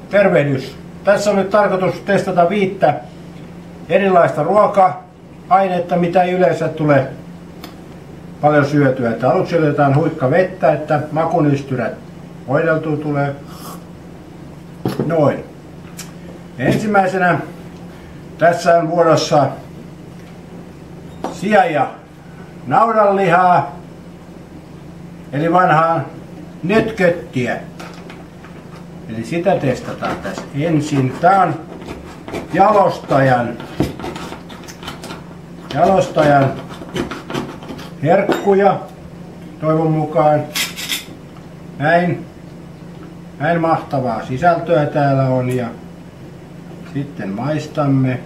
Tervehdys! Tässä on nyt tarkoitus testata 5 erilaista ruoka-ainetta, mitä ei yleensä tule paljon syötyä. Että aluksi otetaan huikka vettä, että makunystyrät hoideltua tulee. Noin. Ensimmäisenä tässä on vuorossa sian ja naudanlihaa, eli vanhaa nötköttiä. Eli sitä testataan tässä ensin. Tää on jalostajan herkkuja, toivon mukaan. Näin mahtavaa sisältöä täällä on, ja sitten maistamme.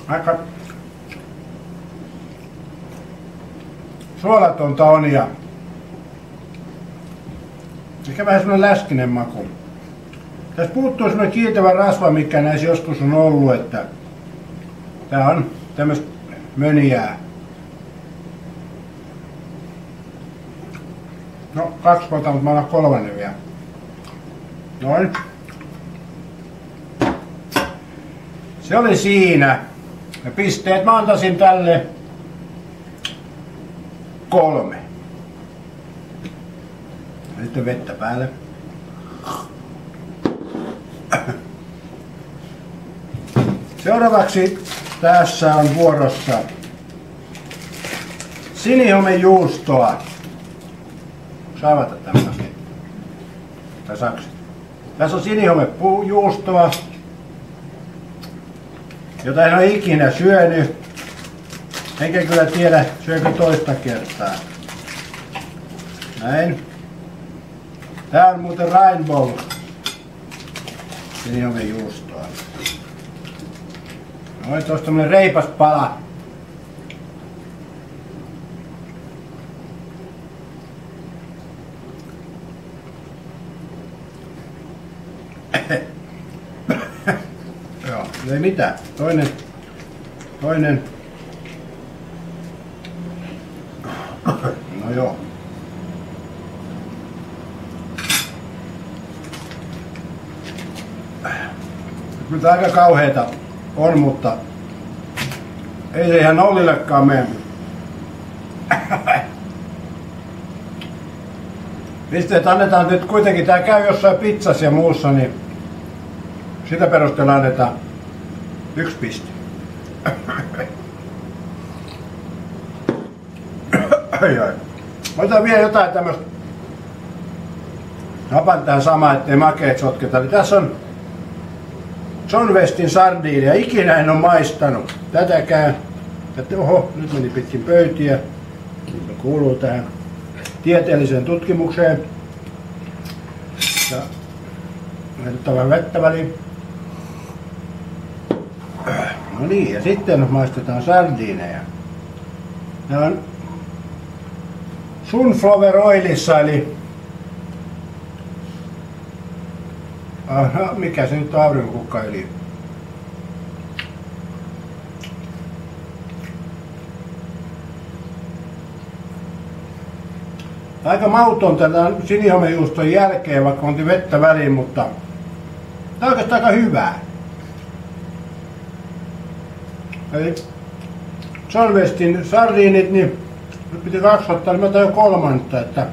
Aika suolatonta on ja ehkä vähän semmoinen läskinen maku. Tässä puuttuu semmoinen kiiltävä rasva, mikä näissä joskus on ollut, että tää on tämmöistä mönjää. No 2 vuotta, mutta mä annan 3 vielä. Noin. Se oli siinä. Ja pisteet mä antaisin tälle 3. Ja sitten vettä päälle. Seuraavaksi tässä on vuorossa sinihomejuustoa. Saavata tämmöistä. Tässä on sinihomejuustoa, jota en ole ikinä syönyt. Enkä kyllä tiedä, syökö toista kertaa. Näin. Tää on muuten Rainbow sinihomejuustoa. Noin, tuossa tämmönen reipas pala. Joo, ei mitään. Toinen. No joo. Kyllä aika kauheeta on, mutta ei se ihan nollillekaan mene. Pisteet annetaan nyt kuitenkin, tää käy jossain pizzassa ja muussa, niin sitä perusteella annetaan 1 piste. Ai. Otetaan vielä jotain tämmöstä. Napan tähän samaan, ettei makeet sotketa. Eli tässä on John Westin sardiinia. Ikinä en ole maistanut tätäkään. Oho, nyt meni pitkin pöytiä. Se kuuluu tähän tieteelliseen tutkimukseen. Ja laitetaan vettä väliin. No niin, ja sitten maistetaan sardiineja. Nämä on sunflower oilissa, eli mikä se nyt on, aurinkokukkahöljy. Aika mauton tätä sinihomejuuston jälkeen, vaikka on vettä väliin, mutta tämä on oikeastaan aika hyvää. Eli John Westin sardiinit, niin nyt piti 2 ottaa, niin mä otan jo 3, että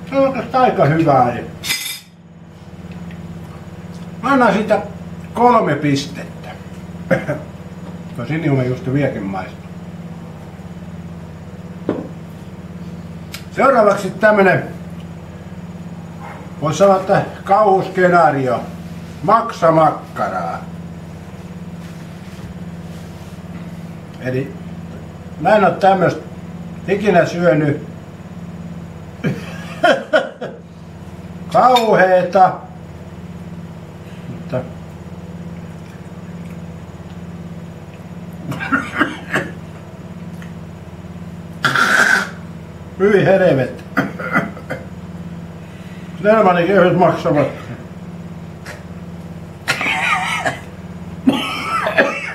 se on oikeastaan aika hyvää. Mä annan siitä 3 pistettä. Tuo sinihomejuusto vieläkin maistuu. Seuraavaksi tämmönen, voisi sanoa, että kauhuskenaario. Maksamakkaraa. Eli mä en oo tämmöstä ikinä syönyt. Kauheeta. Mutta hyi helvet. Snellmanin köyhät maksavat.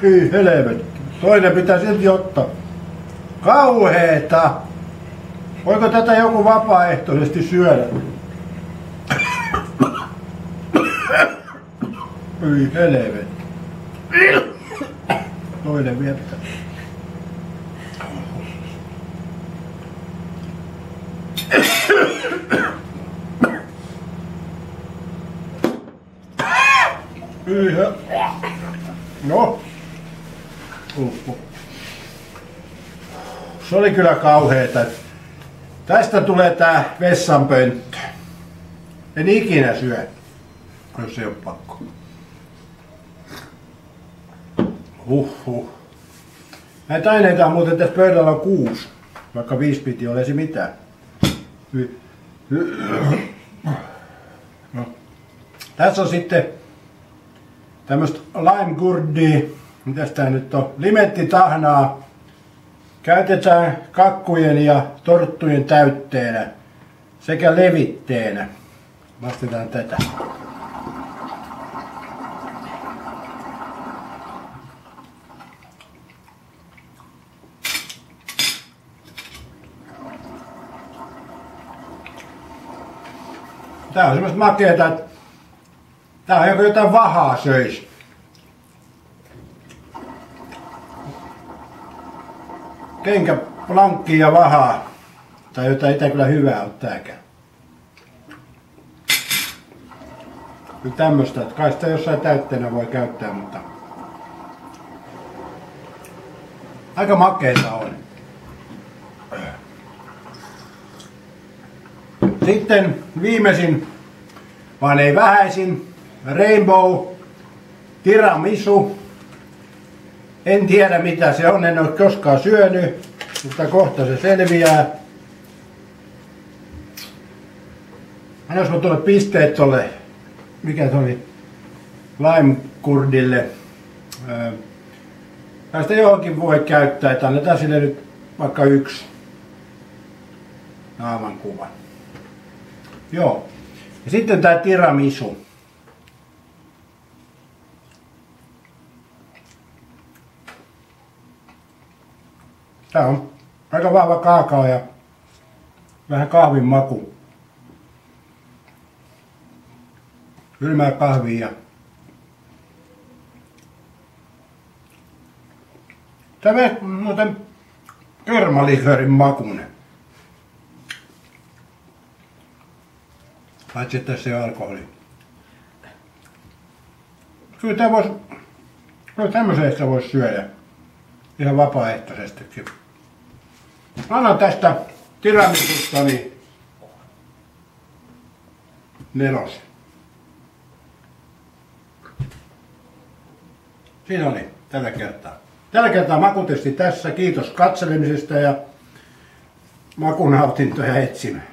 Hyi helvet. Toinen pitää silti ottaa. Kauheeta! Voiko tätä joku vapaaehtoisesti syödä? Hyi helvetti. Toinen viettä. No. Se oli kyllä kauheeta. Tästä tulee tää vessanpönttö. En ikinä syö, jos ei oo pakko. Näitä aineita on muuten tässä pöydällä on 6. Vaikka 5 piti olisi mitään. No. Tässä on sitten tämmöstä lime-gurdia. Mitäs tää nyt on? Limettitahnaa. Käytetään kakkujen ja torttujen täytteenä sekä levitteenä. Vastetaan tätä. Tää on semmoista makeeta, että tää on joku jotain vahaa söis. Kenkä, plankki ja vahaa. Tai jotain ei kyllä hyvää ole tääkään. Kyllä tämmöstä, että kai sitä jossain täytteenä voi käyttää, mutta aika makeeta on. Sitten viimeisin, vaan ei vähäisin, Rainbow Tiramisu. En tiedä mitä se on, en ole koskaan syönyt, mutta kohta se selviää. Annoisiko tuolle pisteet tolle, mikä se oli, lime-gurdille. Tästä johonkin voi käyttää, että annetaan sille nyt vaikka 1 naaman kuva. Joo. Ja sitten tää tiramisu. Tää on aika vahva kaakao ja vähän kahvin maku. Kylmää kahvia. Tämä on muuten kermalikörin makuinen. Paitsi että tässä ei ole alkoholia. Kyllä tämä voisi, tämmöisestä voisi syödä ihan vapaaehtoisestikin. Annan tästä tiramisusta 4. Siinä oli tällä kertaa. Tällä kertaa makutesti tässä. Kiitos katselemisesta ja makunautintoja etsimään.